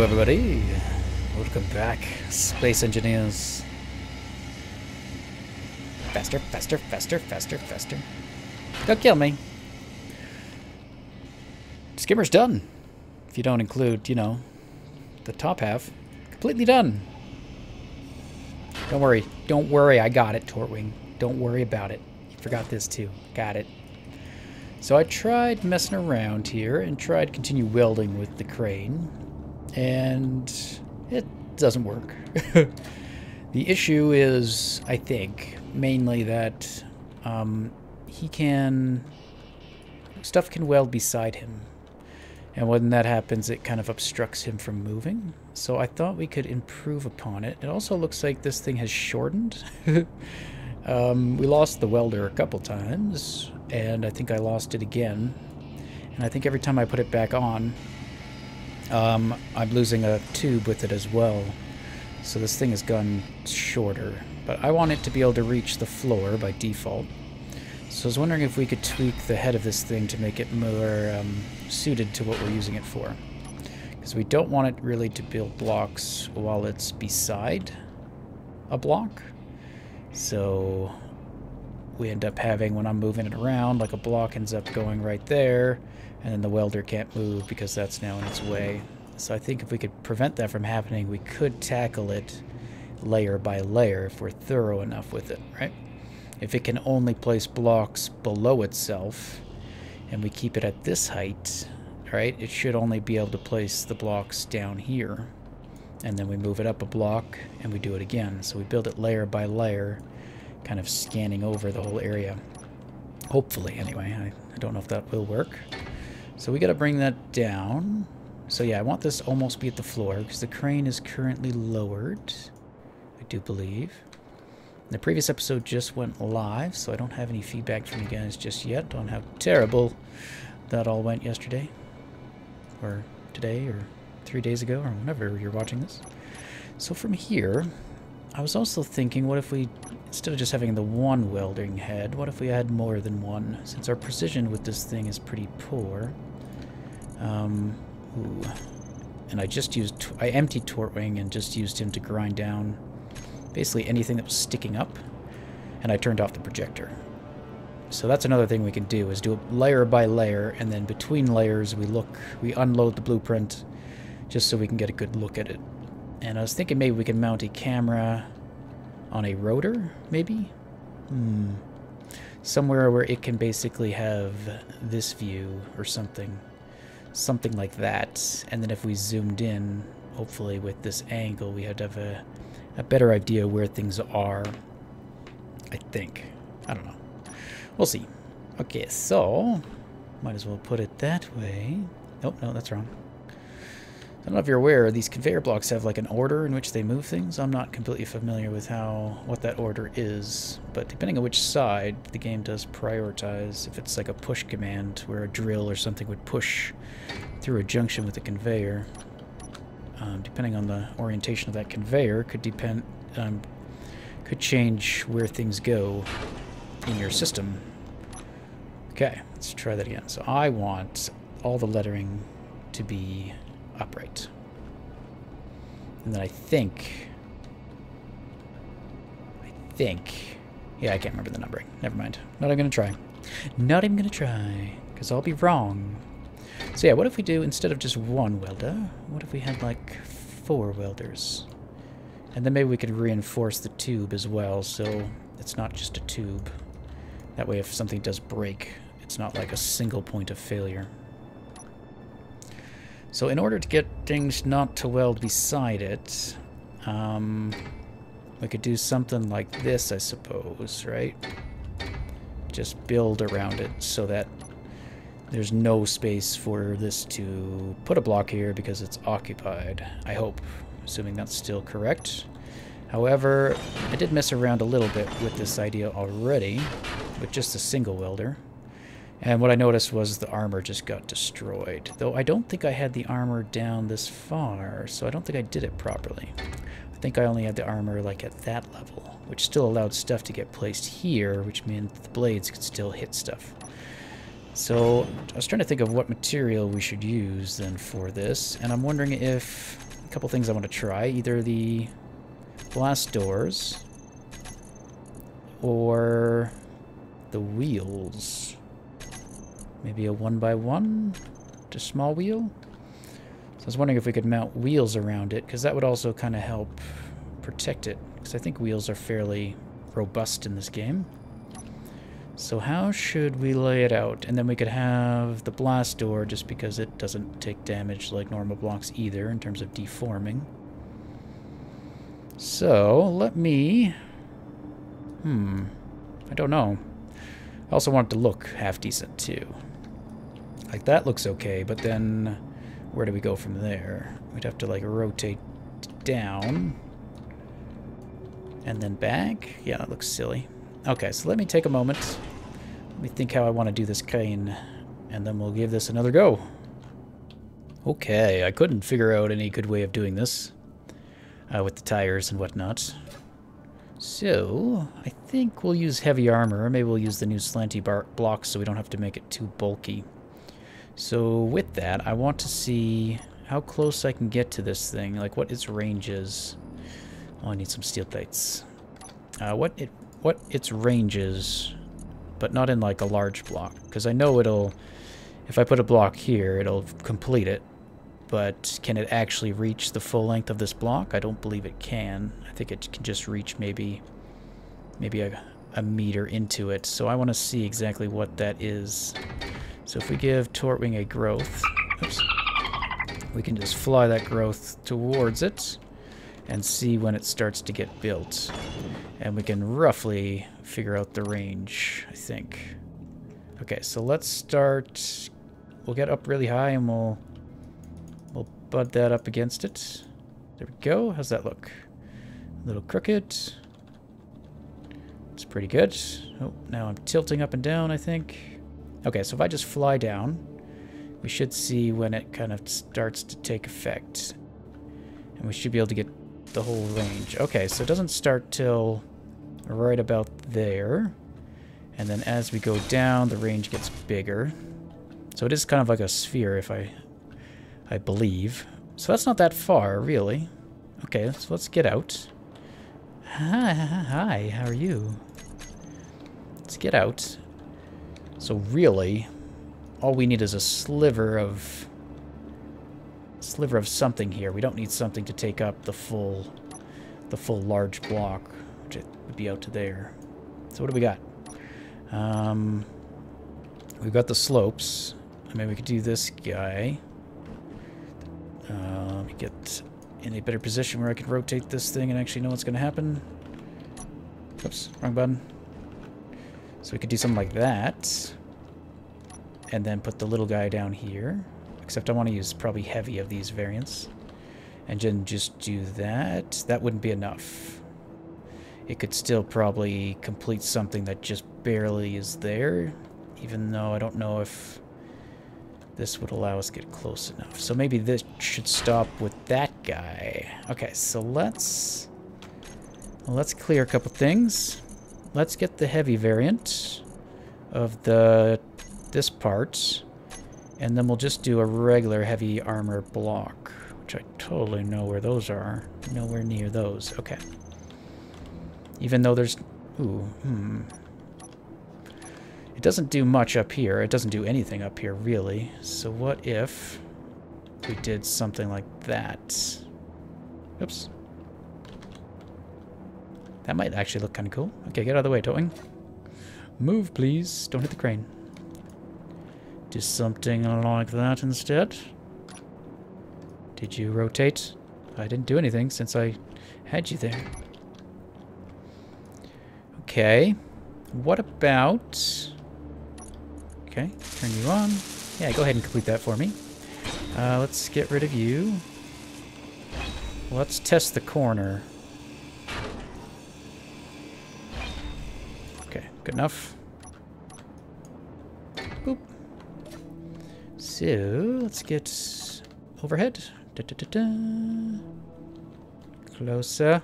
everybody. Welcome back, space engineers. Faster, faster, faster, faster, faster. Don't kill me. Skimmer's done. If you don't include, you know, the top half. Completely done. Don't worry. Don't worry, I got it, Tortwing. Don't worry about it. You forgot this too. Got it. So I tried messing around here and tried to continue welding with the crane. And it doesn't work. The issue is, I think, mainly that stuff can weld beside him. And when that happens, it kind of obstructs him from moving. So I thought we could improve upon it. It also looks like this thing has shortened. We lost the welder a couple times, and I think I lost it again. And I think every time I put it back on, I'm losing a tube with it as well. So this thing has gone shorter. But I want it to be able to reach the floor by default. So I was wondering if we could tweak the head of this thing to make it more suited to what we're using it for. Because we don't want it really to build blocks while it's beside a block. So we end up having, when I'm moving it around, like a block ends up going right there, and then the welder can't move because that's now in its way. So I think if we could prevent that from happening, we could tackle it layer by layer if we're thorough enough with it, right? If it can only place blocks below itself, and we keep it at this height, right, it should only be able to place the blocks down here. And then we move it up a block, and we do it again. So we build it layer by layer, kind of scanning over the whole area. Hopefully, anyway. I don't know if that will work. So we got to bring that down. So yeah, I want this almost be at the floor, because the crane is currently lowered, I do believe. The previous episode just went live, so I don't have any feedback from you guys just yet on how terrible that all went yesterday, or today, or 3 days ago, or whenever you're watching this. So from here, I was also thinking, what if we, instead of just having the one welding head, what if we had more than one? Since our precision with this thing is pretty poor. And I emptied Tortwing and just used him to grind down basically anything that was sticking up, and I turned off the projector. So that's another thing we can do, is do it layer by layer, and then between layers we unload the blueprint just so we can get a good look at it. And I was thinking maybe we can mount a camera on a rotor, maybe? Somewhere where it can basically have this view or something. Something like that. And then if we zoomed in, hopefully with this angle, we had to have a better idea where things are. I think. I don't know. We'll see. Okay, so might as well put it that way. Nope, no, that's wrong. I don't know if you're aware, these conveyor blocks have like an order in which they move things. I'm not completely familiar with what that order is, but depending on which side, the game does prioritize. If it's like a push command where a drill or something would push through a junction with a conveyor, depending on the orientation of that conveyor, could change where things go in your system. Okay, let's try that again. So I want all the lettering to be upright. And then I think, yeah, I can't remember the numbering. Never mind. Not even gonna try. Not even gonna try, because I'll be wrong. So yeah, what if we do, instead of just one welder, what if we had like 4 welders? And then maybe we could reinforce the tube as well, so it's not just a tube. That way if something does break, it's not like a single point of failure. So in order to get things not to weld beside it, we could do something like this, I suppose, right? Just build around it so that there's no space for this to put a block here because it's occupied, I hope, assuming that's still correct. However, I did mess around a little bit with this idea already, with just a single welder. And what I noticed was the armor just got destroyed. Though I don't think I had the armor down this far, so I don't think I did it properly. I think I only had the armor like at that level, which still allowed stuff to get placed here, which meant the blades could still hit stuff. So I was trying to think of what material we should use then for this, and I'm wondering if couple things I want to try. Either the blast doors or the wheels. Maybe a 1x1, just small wheel. So I was wondering if we could mount wheels around it, because that would also kind of help protect it, because I think wheels are fairly robust in this game. So how should we lay it out? And then we could have the blast door, just because it doesn't take damage like normal blocks either in terms of deforming. So let me... I don't know. I also want it to look half decent too. Like that looks okay, but then where do we go from there? We'd have to like rotate down and then back. Yeah, that looks silly. Okay, so let me take a moment. Let me think how I want to do this crane, and then we'll give this another go. Okay, I couldn't figure out any good way of doing this with the tires and whatnot. So, I think we'll use heavy armor, or maybe we'll use the new slanty blocks so we don't have to make it too bulky. So with that, I want to see how close I can get to this thing, like what its range is. Oh, I need some steel plates. What its range is, but not in like a large block, because I know it'll, if I put a block here, it'll complete it. But can it actually reach the full length of this block? I don't believe it can. I think it can just reach maybe a meter into it. So I want to see exactly what that is. So if we give Tortwing a growth, oops, we can just fly that growth towards it and see when it starts to get built. And we can roughly figure out the range, I think. Okay, so let's start. We'll get up really high and we'll bud that up against it. There we go. How's that look? A little crooked. It's pretty good. Oh, now I'm tilting up and down, I think. Okay, so if I just fly down, we should see when it kind of starts to take effect. And we should be able to get the whole range. Okay, so it doesn't start till right about there. And then as we go down, the range gets bigger. So it is kind of like a sphere, if I believe. So that's not that far, really. Okay, so let's get out. Hi, how are you? Let's get out. So really, all we need is a sliver of something here. We don't need something to take up the full large block, which would be out to there. So what do we got? We've got the slopes. I mean, we could do this guy. Let me get in a better position where I can rotate this thing and actually know what's going to happen. Oops, wrong button. So we could do something like that. And then put the little guy down here. Except I want to use probably heavy of these variants. And then just do that. That wouldn't be enough. It could still probably complete something that just barely is there. Even though I don't know if this would allow us to get close enough. So maybe this should stop with that guy. Okay, so let's clear a couple things. Let's get the heavy variant of this part, and then we'll just do a regular heavy armor block, which I totally know where those are. Nowhere near those. Okay. Even though there's... Ooh, It doesn't do much up here. It doesn't do anything up here, really. So what if we did something like that? Oops. That might actually look kind of cool. Okay, get out of the way, Towing. Move, please. Don't hit the crane. Do something like that instead. Did you rotate? I didn't do anything since I had you there. Okay. What about... Okay, turn you on. Yeah, go ahead and complete that for me. Let's get rid of you. Let's test the corner. Okay, good enough. Boop. So, let's get overhead. Closer.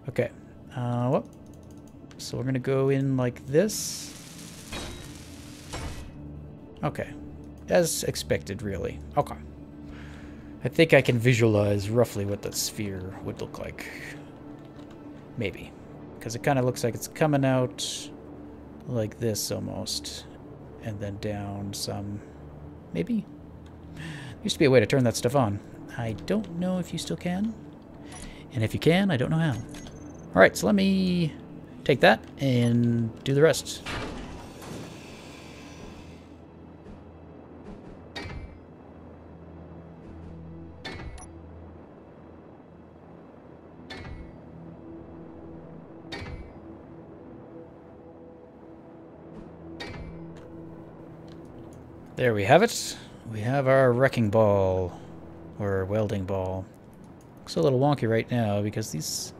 Okay. Whoop. So we're gonna go in like this. Okay. As expected, really. Okay. I think I can visualize roughly what that sphere would look like. Maybe. Because it kind of looks like it's coming out like this almost. And then down some. Maybe? There used to be a way to turn that stuff on. I don't know if you still can. And if you can, I don't know how. Alright, so let me take that and do the rest. There we have it. We have our wrecking ball, or welding ball. Looks a little wonky right now because these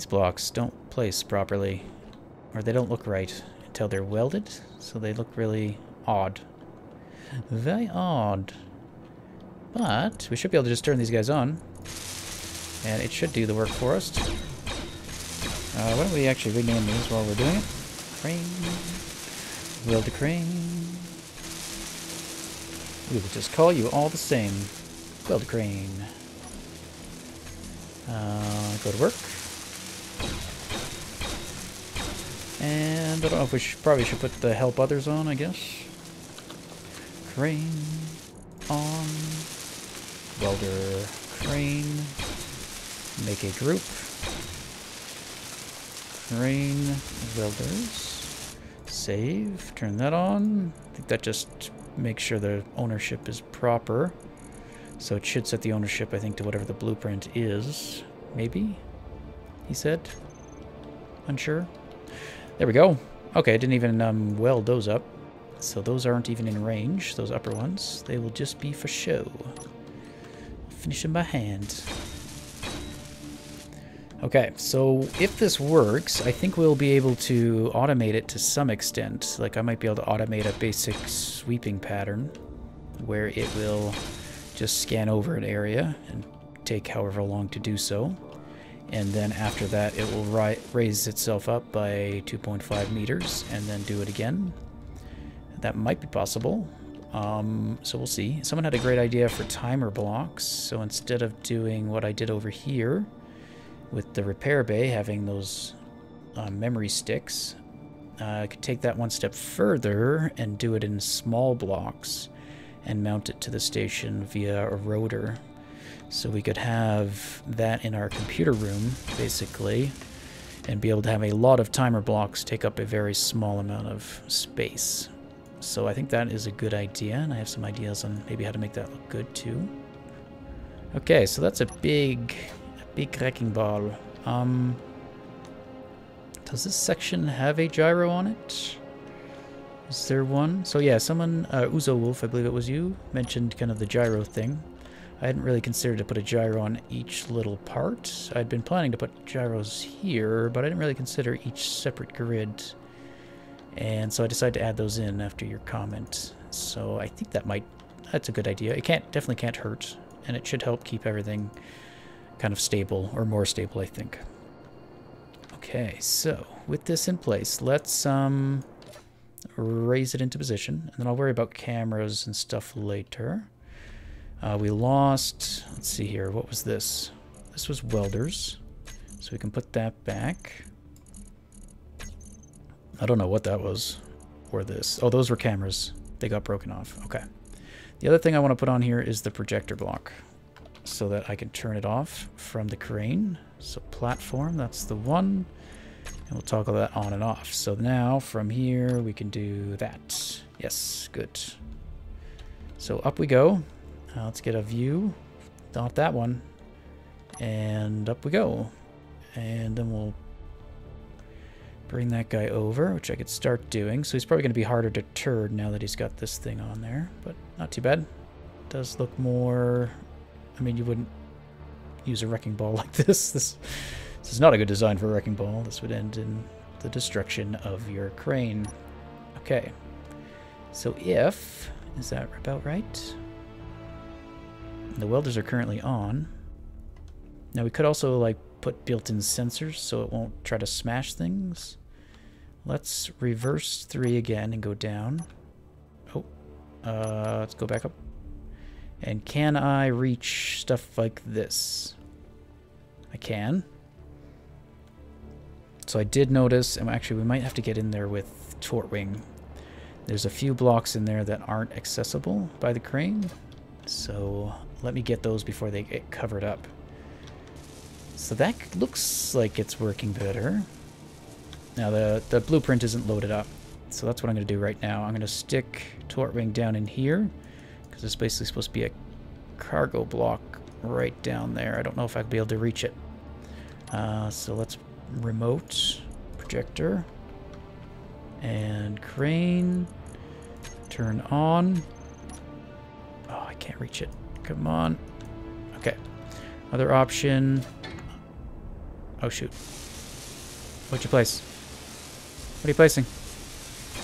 blocks don't place properly, or they don't look right until they're welded, so they look really odd. Very odd. But we should be able to just turn these guys on, and it should do the work for us. Why don't we actually rename these while we're doing it? Crane. Weld a crane. We will just call you all the same. Weld a crane. Go to work. And I don't know if we probably should put the help others on, I guess. Crane on. Welder crane. Make a group. Crane welders. Save. Turn that on. I think that just makes sure the ownership is proper. So it should set the ownership, I think, to whatever the blueprint is. Maybe? He said? Unsure? There we go. Okay, I didn't even weld those up. So those aren't even in range, those upper ones. They will just be for show. Finish them by hand. Okay, so if this works, I think we'll be able to automate it to some extent. Like I might be able to automate a basic sweeping pattern where it will just scan over an area and take however long to do so. And then after that, it will raise itself up by 2.5 meters and then do it again. That might be possible. So we'll see. Someone had a great idea for timer blocks. So instead of doing what I did over here with the repair bay, having those memory sticks, I could take that one step further and do it in small blocks and mount it to the station via a rotor. So we could have that in our computer room, basically, and be able to have a lot of timer blocks take up a very small amount of space. So I think that is a good idea, and I have some ideas on maybe how to make that look good too. Okay, so that's a big wrecking ball. Does this section have a gyro on it? Is there one? So yeah, someone, Uzo Wolf, I believe it was you, mentioned kind of the gyro thing. I hadn't really considered to put a gyro on each little part. I'd been planning to put gyros here, but I didn't really consider each separate grid. And so I decided to add those in after your comment. So I think that's a good idea. It definitely can't hurt, and it should help keep everything kind of stable, or more stable, I think. Okay, so with this in place, let's raise it into position, and then I'll worry about cameras and stuff later. We lost, let's see here, what was this? This was welders, so we can put that back. I don't know what that was, or this. Oh, those were cameras. They got broken off. Okay. The other thing I want to put on here is the projector block, so that I can turn it off from the crane. So platform, that's the one. And we'll toggle that on and off. So now from here we can do that. Yes, good. So up we go. Let's get a view. Not that one. And up we go. And then we'll bring that guy over, which I could start doing. So he's probably going to be harder to turn now that he's got this thing on there. But not too bad. Does look more... I mean, you wouldn't use a wrecking ball like this. This is not a good design for a wrecking ball. This would end in the destruction of your crane. Okay. So if... Is that about right? The welders are currently on. Now we could also like put built-in sensors so it won't try to smash things. Let's reverse 3 again and go down. Oh. Let's go back up. And can I reach stuff like this? I can. So I did notice, and actually we might have to get in there with Tortwing. There's a few blocks in there that aren't accessible by the crane. So let me get those before they get covered up. So that looks like it's working better. Now the blueprint isn't loaded up. So that's what I'm going to do right now. I'm going to stick Tortwing down in here. Because it's basically supposed to be a cargo block right down there. I don't know if I'll be able to reach it. So let's remote projector. And crane. Turn on. Oh, I can't reach it. Come on. Okay. Other option. Oh, shoot. What'd you place? What are you placing?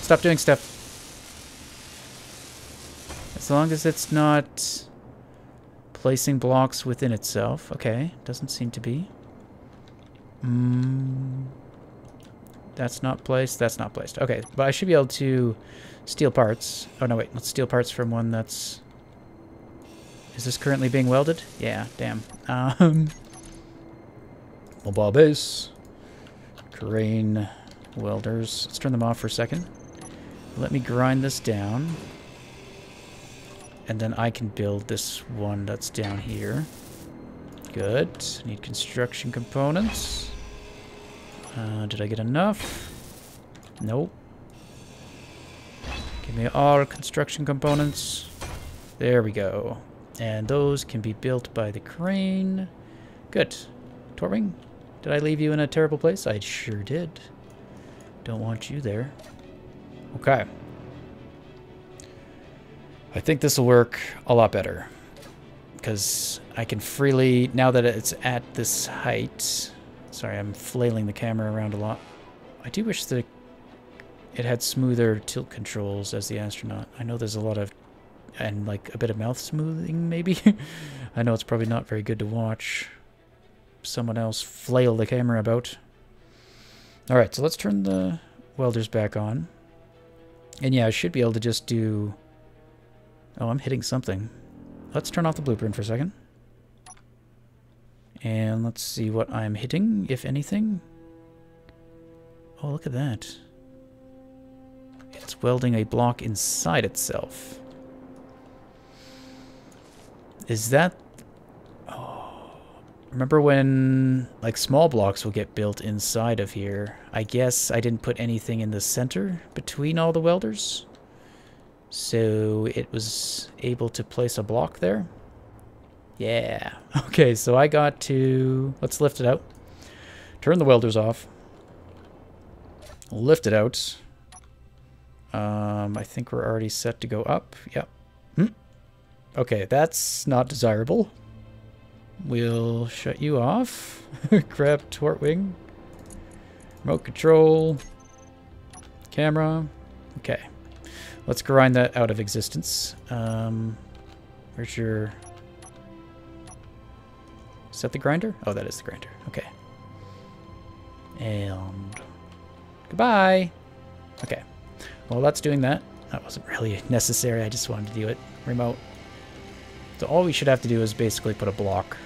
Stop doing stuff. As long as it's not placing blocks within itself. Okay, doesn't seem to be. That's not placed. That's not placed. Okay, but I should be able to steal parts. Oh, no, wait. Let's steal parts from one that's... Is this currently being welded? Yeah, damn. Mobile base. Crane welders. Let's turn them off for a second. Let me grind this down. And then I can build this one that's down here. Good. Need construction components. Did I get enough? Nope. Give me all construction components. There we go. And those can be built by the crane. Good. Tortwing, did I leave you in a terrible place? I sure did. Don't want you there. Okay. I think this will work a lot better. Because I can freely, now that it's at this height... Sorry, I'm flailing the camera around a lot. I do wish that it had smoother tilt controls as the astronaut. I know there's a lot of... And like a bit of mouth smoothing, maybe? I know it's probably not very good to watch someone else flail the camera about. Alright, so let's turn the welders back on. And yeah, I should be able to just do... Oh, I'm hitting something. Let's turn off the blueprint for a second. And let's see what I'm hitting, if anything. Oh, look at that. It's welding a block inside itself. Is that... Oh, remember when, like, small blocks will get built inside of here? I guess I didn't put anything in the center between all the welders. So it was able to place a block there. Yeah. Okay, so I got to... Let's lift it out. Turn the welders off. Lift it out. I think we're already set to go up. Yep. Okay, that's not desirable. We'll shut you off. Grab Tortwing. Remote control. Camera. Okay. Let's grind that out of existence. Where's your... Is that the grinder? Oh, that is the grinder. Okay. And... Goodbye! Okay. Well, that's doing that. That wasn't really necessary. I just wanted to do it. Remote. So all we should have to do is basically put a block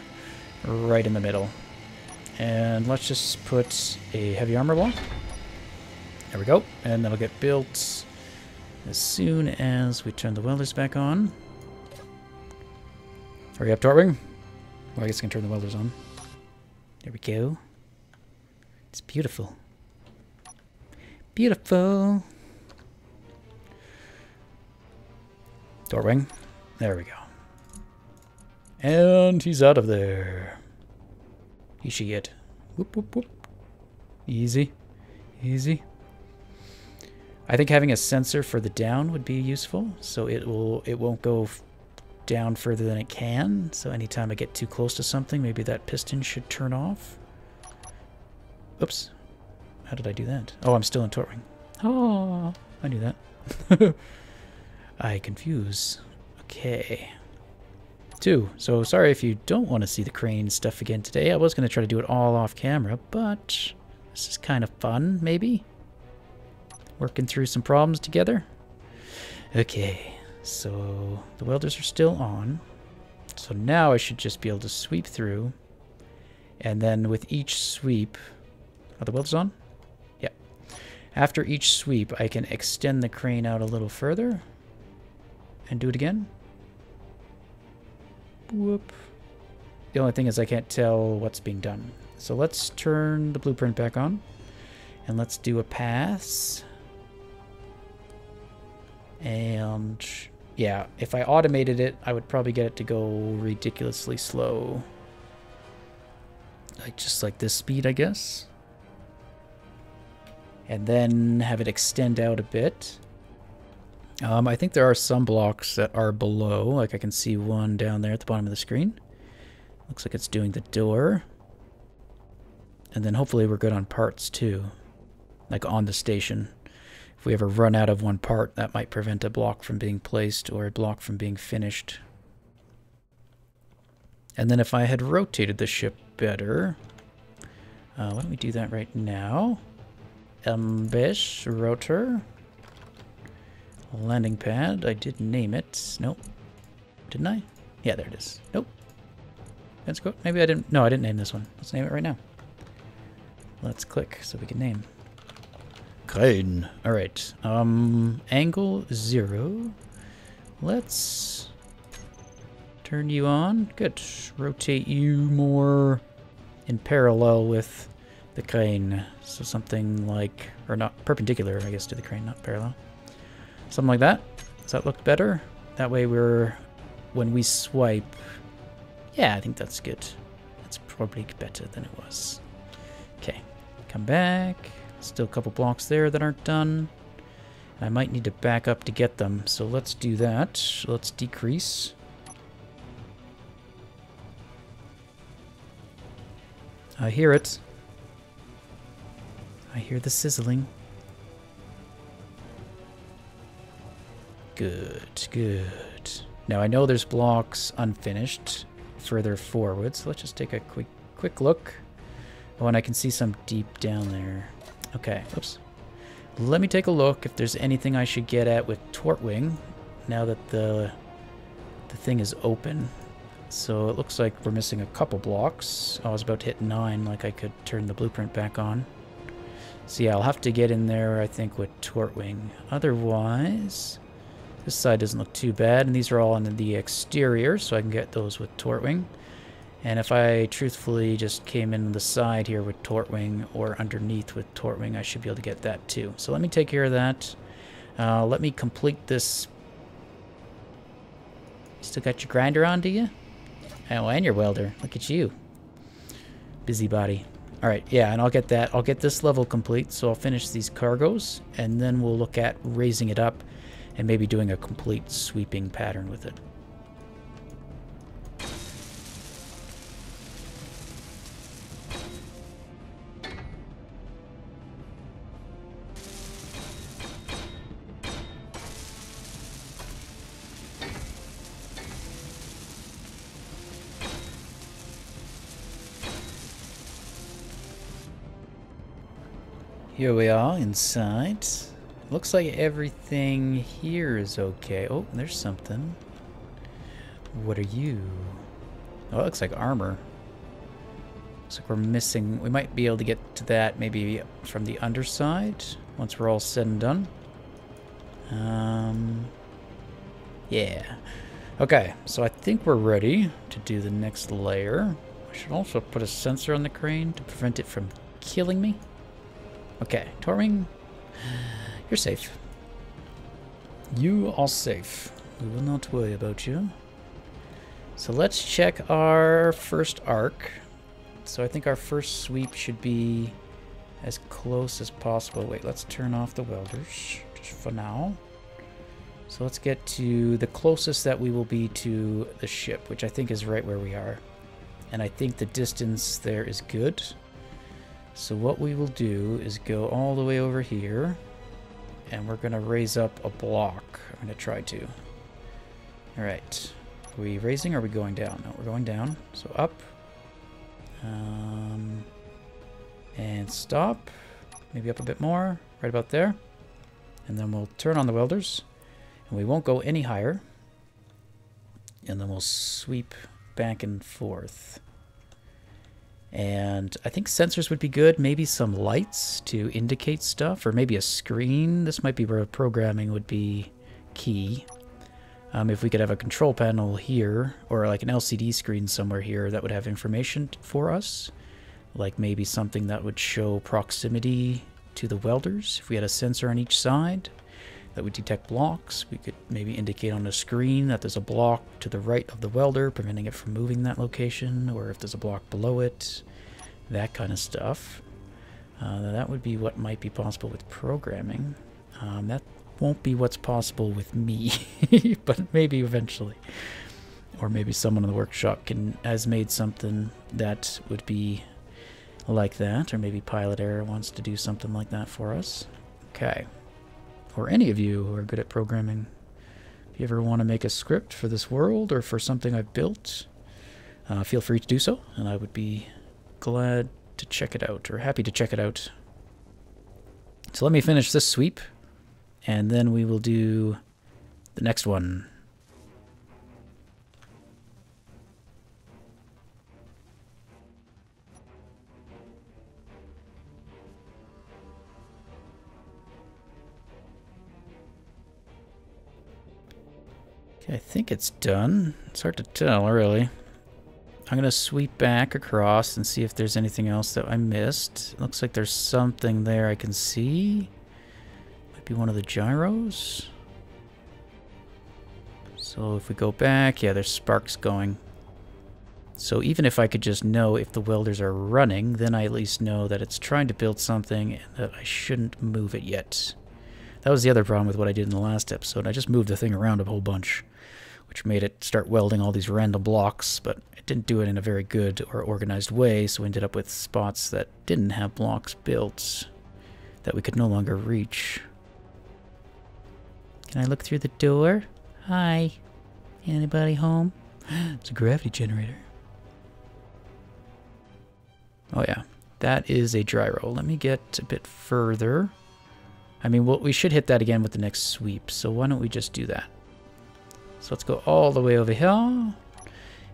right in the middle. And let's just put a heavy armor block. There we go. And that'll get built as soon as we turn the welders back on. Hurry up, Tortwing. Well, I guess I can turn the welders on. There we go. It's beautiful. Beautiful. Tortwing. There we go. And he's out of there. He should get. Whoop, whoop, whoop. Easy. Easy. I think having a sensor for the down would be useful, so it won't go down further than it can. So anytime I get too close to something, maybe that piston should turn off. Oops. How did I do that? Oh, I'm still in Tortwing. Oh, I knew that. I confuse. Okay. 2. So sorry if you don't want to see the crane stuff again today. I was going to try to do it all off camera, but this is kind of fun, maybe. Working through some problems together. Okay, so the welders are still on. So now I should just be able to sweep through. And then with each sweep... Are the welders on? Yeah. After each sweep, I can extend the crane out a little further. And do it again. Whoop. The only thing is I can't tell what's being done. So let's turn the blueprint back on. And let's do a pass. And yeah, if I automated it, I would probably get it to go ridiculously slow. Like just like this speed, I guess. And then have it extend out a bit. I think there are some blocks that are below. Like I can see one down there at the bottom of the screen. Looks like it's doing the door. And then hopefully we're good on parts too. Like on the station. If we ever run out of one part, that might prevent a block from being placed or a block from being finished. And then if I had rotated the ship better... why don't we do that right now? Ambush, rotor, landing pad. I did name it. Nope. Didn't I? Yeah, there it is. Nope. Let's go. Maybe I didn't. No, I didn't name this one. Let's name it right now. Let's click so we can name. Crane. All right. Angle 0. Let's turn you on. Good. Rotate you more in parallel with the crane. So something like, or not perpendicular, I guess, to the crane, not parallel. Something like that. Does that look better? That way when we swipe, yeah, I think that's good. That's probably better than it was. Okay, come back. Still a couple blocks there that aren't done. I might need to back up to get them, so let's do that. Let's decrease. I hear it. I hear the sizzling. Good, good. Now I know there's blocks unfinished further forward, so let's just take a quick look. Oh, and I can see some deep down there. Okay, oops. Let me take a look if there's anything I should get at with Tortwing now that the thing is open. So it looks like we're missing a couple blocks. Oh, I was about to hit 9, like I could turn the blueprint back on. So yeah, I'll have to get in there, I think, with Tortwing. Otherwise, this side doesn't look too bad, and these are all on the exterior, so I can get those with Tortwing. And if I truthfully just came in the side here with Tortwing, or underneath with Tortwing, I should be able to get that too. So let me take care of that. Let me complete this. Still got your grinder on, do you? Oh, and your welder. Look at you. Busybody. Alright, yeah, and I'll get that. I'll get this level complete, so I'll finish these cargoes, and then we'll look at raising it up and maybe doing a complete sweeping pattern with it. Here we are inside. Looks like everything here is okay. Oh, there's something. What are you? Oh, it looks like armor. Looks like we're missing. We might be able to get to that maybe from the underside once we're all said and done. Yeah. Okay, so I think we're ready to do the next layer. I should also put a sensor on the crane to prevent it from killing me. Okay, Tortwing, you're safe. You are safe. We will not worry about you. So let's check our first arc. So I think our first sweep should be as close as possible. Wait, let's turn off the welders just for now. So let's get to the closest that we will be to the ship, which I think is right where we are. And I think the distance there is good. So what we will do is go all the way over here, and we're going to raise up a block. I'm going to try to. All right. Are we raising or are we going down? No, we're going down. So up. And stop. Maybe up a bit more. Right about there. And then we'll turn on the welders. And we won't go any higher. And then we'll sweep back and forth. And I think sensors would be good. Maybe some lights to indicate stuff, or maybe a screen. This might be where programming would be key. If we could have a control panel here, or like an LCD screen somewhere here that would have information for us. Like maybe something that would show proximity to the welders. If we had a sensor on each side that would detect blocks, we could maybe indicate on the screen that there's a block to the right of the welder, preventing it from moving that location, or if there's a block below it, that kind of stuff. That would be what might be possible with programming. That won't be what's possible with me, but maybe eventually. Or maybe someone in the workshop has made something that would be like that, or maybe Pilot Error wants to do something like that for us. Okay. Or any of you who are good at programming. If you ever want to make a script for this world or for something I've built, feel free to do so, and I would be glad to check it out, or happy to check it out. So let me finish this sweep, and then we will do the next one. Okay, I think it's done. It's hard to tell, really. I'm going to sweep back across and see if there's anything else that I missed. It looks like there's something there I can see. Might be one of the gyros. So if we go back, yeah, there's sparks going. So even if I could just know if the welders are running, then I at least know that it's trying to build something and that I shouldn't move it yet. That was the other problem with what I did in the last episode. I just moved the thing around a whole bunch, which made it start welding all these random blocks, but it didn't do it in a very good or organized way, so we ended up with spots that didn't have blocks built that we could no longer reach. Can I look through the door? Hi. Anybody home? It's a gravity generator. Oh yeah, that is a gyro. Let me get a bit further. I mean, we should hit that again with the next sweep, so why don't we just do that? So let's go all the way over here,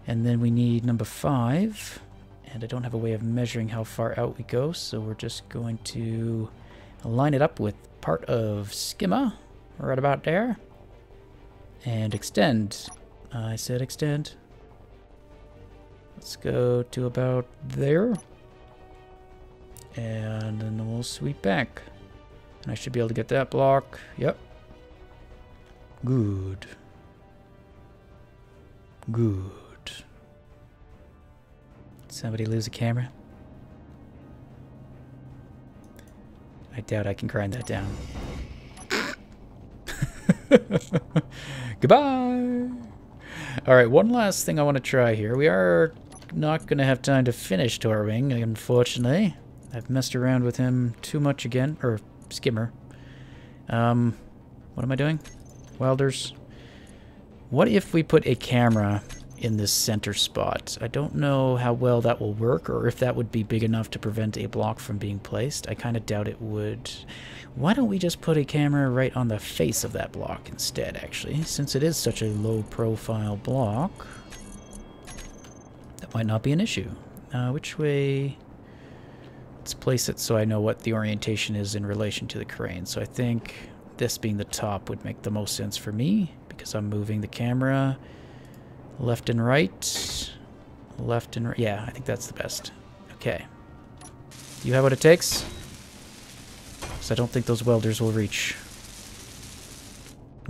and then we need number 5, and I don't have a way of measuring how far out we go, so we're just going to line it up with part of Skimmer, right about there, and extend. I said extend. Let's go to about there, and then we'll sweep back. And I should be able to get that block. Yep. Good. Good. Did somebody lose a camera? I doubt I can grind that down. Goodbye! Alright, one last thing I want to try here. We are not going to have time to finish Torwing, unfortunately. I've messed around with him too much again. Or Skimmer. What am I doing? Welders. What if we put a camera in this center spot? I don't know how well that will work, or if that would be big enough to prevent a block from being placed. I kind of doubt it would. Why don't we just put a camera right on the face of that block instead, actually, since it is such a low-profile block. That might not be an issue. Which way? Let's place it so I know what the orientation is in relation to the crane. So I think this being the top would make the most sense for me, because I'm moving the camera left and right. Left and right. Yeah, I think that's the best. Okay. Do you have what it takes? Because I don't think those welders will reach.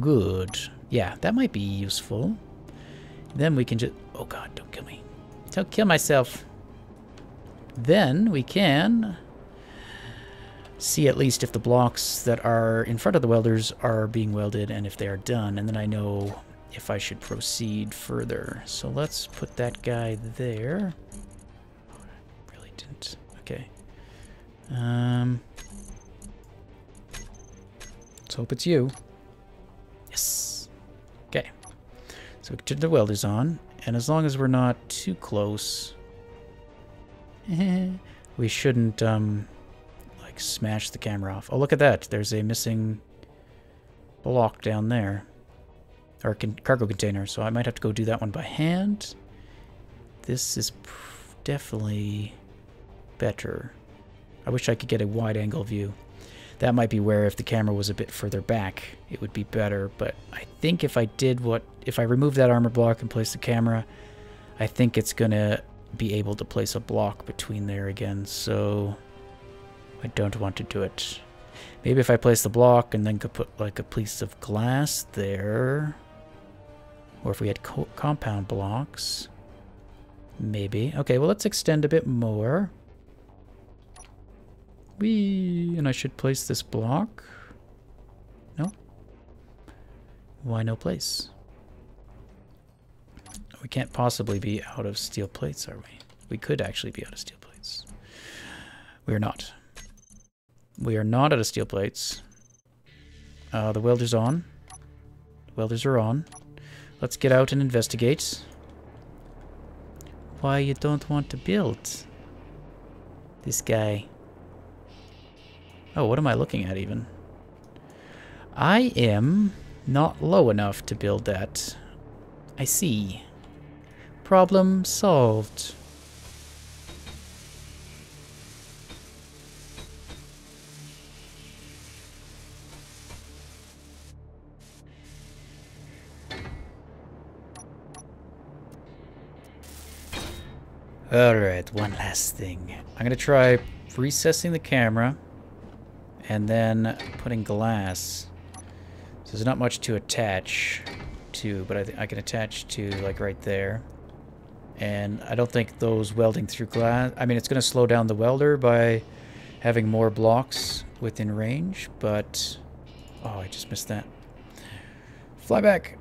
Good. Yeah, that might be useful. Then we can just... Oh god, don't kill me. Don't kill myself. Then we can see at least if the blocks that are in front of the welders are being welded and if they are done, and then I know if I should proceed further. So let's put that guy there. Oh, I really didn't. Okay. Let's hope it's you. Yes. Okay. So we can turn the welders on, and as long as we're not too close, we shouldn't like smash the camera off. Oh, look at that. There's a missing block down there. Or cargo container, so I might have to go do that one by hand. this is definitely better. I wish I could get a wide-angle view. That might be where if the camera was a bit further back, it would be better. But I think if I remove that armor block and place the camera, I think it's gonna be able to place a block between there again. So I don't want to do it. Maybe if I place the block and then could put like a piece of glass there, or if we had compound blocks, maybe. Okay, well, let's extend a bit more. Whee! And I should place this block. No? Why no place? We can't possibly be out of steel plates, are we? We could actually be out of steel plates. We are not. We are not out of steel plates. The welder's on. The welders are on. Let's get out and investigate. Why you don't want to build? This guy. Oh, what am I looking at even? I am not low enough to build that. I see. Problem solved. Alright, one last thing. I'm gonna try recessing the camera and then putting glass. So there's not much to attach to, but I can attach to like right there. And I don't think those welding through glass... I mean, it's gonna slow down the welder by having more blocks within range, but... Oh, I just missed that. Fly back!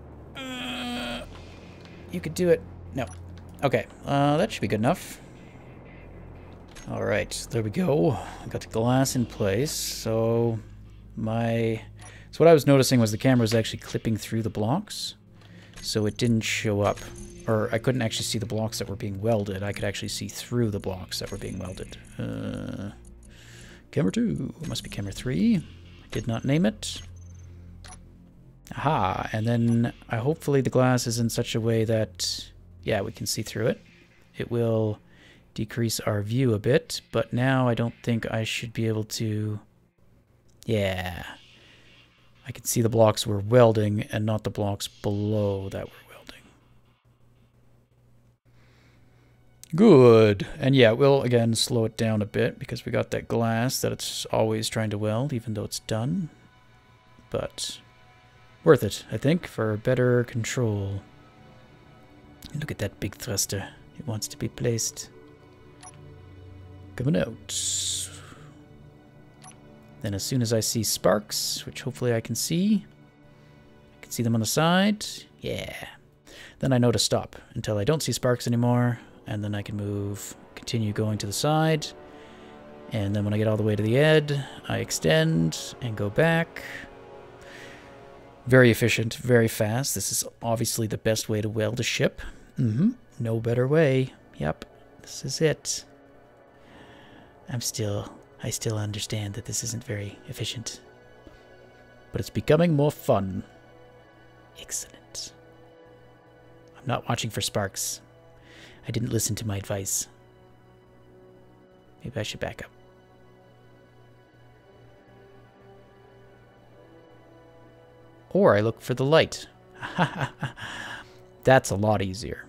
You could do it. No. Okay, that should be good enough. Alright, there we go. I got the glass in place, so what I was noticing was the camera was actually clipping through the blocks, so it didn't show up. Or I couldn't actually see the blocks that were being welded. I could actually see through the blocks that were being welded. Camera 2. It must be camera 3. I did not name it. Aha, and then hopefully the glass is in such a way that... Yeah, we can see through it. It will decrease our view a bit, but now I don't think I should be able to... Yeah. I can see the blocks we're welding and not the blocks below that we're welding. Good. And yeah, we'll again slow it down a bit because we got that glass that it's always trying to weld, even though it's done. But worth it, I think, for better control. Look at that big thruster. It wants to be placed. Coming out. Then as soon as I see sparks, which hopefully I can see them on the side. Yeah. Then I know to stop until I don't see sparks anymore. And then I can continue going to the side. And then when I get all the way to the edge, I extend and go back. Very efficient, very fast. This is obviously the best way to weld a ship. No better way. Yep, this is it. I still understand that this isn't very efficient. But it's becoming more fun. Excellent. I'm not watching for sparks. I didn't listen to my advice. Maybe I should back up. Or I look for the light. That's a lot easier.